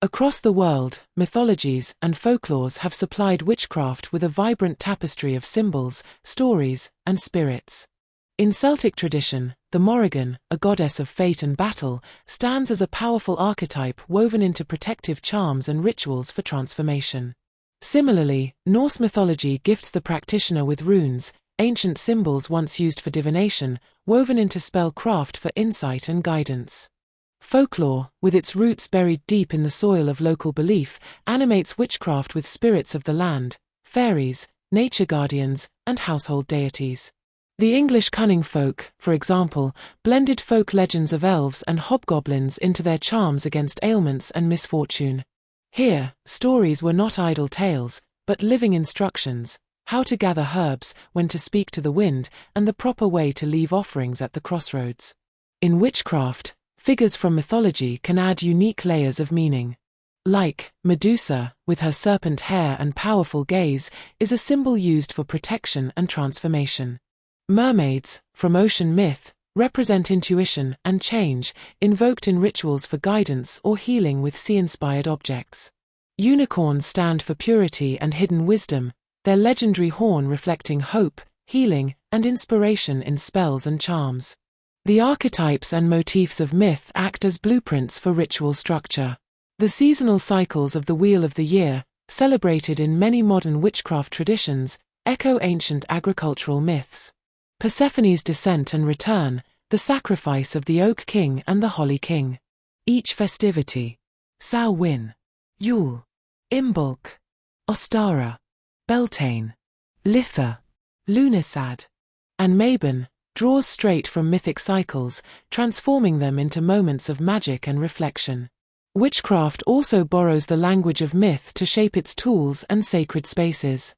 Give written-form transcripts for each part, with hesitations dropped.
Across the world, mythologies and folklores have supplied witchcraft with a vibrant tapestry of symbols, stories, and spirits. In Celtic tradition, the Morrigan, a goddess of fate and battle, stands as a powerful archetype woven into protective charms and rituals for transformation. Similarly, Norse mythology gifts the practitioner with runes, ancient symbols once used for divination, woven into spellcraft for insight and guidance. Folklore, with its roots buried deep in the soil of local belief, animates witchcraft with spirits of the land, fairies, nature guardians, and household deities. The English cunning folk, for example, blended folk legends of elves and hobgoblins into their charms against ailments and misfortune. Here, stories were not idle tales, but living instructions: how to gather herbs, when to speak to the wind, and the proper way to leave offerings at the crossroads. In witchcraft, figures from mythology can add unique layers of meaning. Like Medusa, with her serpent hair and powerful gaze, is a symbol used for protection and transformation. Mermaids, from ocean myth, represent intuition and change, invoked in rituals for guidance or healing with sea-inspired objects. Unicorns stand for purity and hidden wisdom, their legendary horn reflecting hope, healing, and inspiration in spells and charms. The archetypes and motifs of myth act as blueprints for ritual structure. The seasonal cycles of the Wheel of the Year, celebrated in many modern witchcraft traditions, echo ancient agricultural myths. Persephone's descent and return, the sacrifice of the Oak King and the Holly King. Each festivity: Samhain, Yule, Imbolc, Ostara, Beltane, Litha, Lughnasadh, and Mabon, draws straight from mythic cycles, transforming them into moments of magic and reflection. Witchcraft also borrows the language of myth to shape its tools and sacred spaces.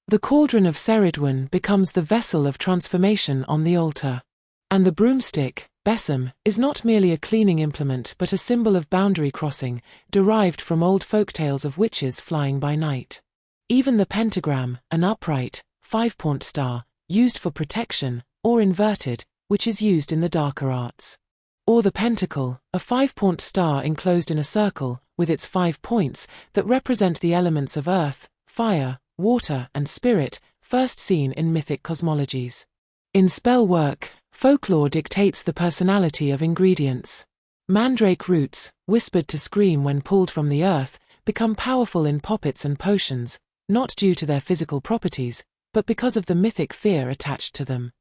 The cauldron of Ceridwen becomes the vessel of transformation on the altar. And the broomstick, besom, is not merely a cleaning implement but a symbol of boundary crossing, derived from old folktales of witches flying by night. Even the pentagram, an upright, five-point star, used for protection, or inverted, which is used in the darker arts. Or the pentacle, a five-point star enclosed in a circle, with its 5 points, that represent the elements of earth, fire, water, and spirit, first seen in mythic cosmologies. In spell work, folklore dictates the personality of ingredients. Mandrake roots, whispered to scream when pulled from the earth, become powerful in poppets and potions, not due to their physical properties, but because of the mythic fear attached to them.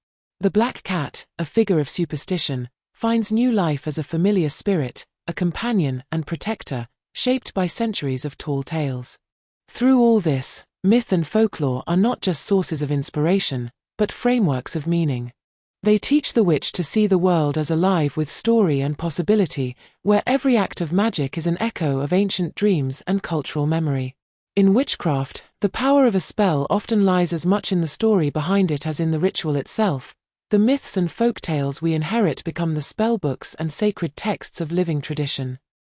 The black cat, a figure of superstition, finds new life as a familiar spirit, a companion and protector, shaped by centuries of tall tales. Through all this, myth and folklore are not just sources of inspiration, but frameworks of meaning. They teach the witch to see the world as alive with story and possibility, where every act of magic is an echo of ancient dreams and cultural memory. In witchcraft, the power of a spell often lies as much in the story behind it as in the ritual itself. The myths and folk tales we inherit become the spellbooks and sacred texts of living tradition.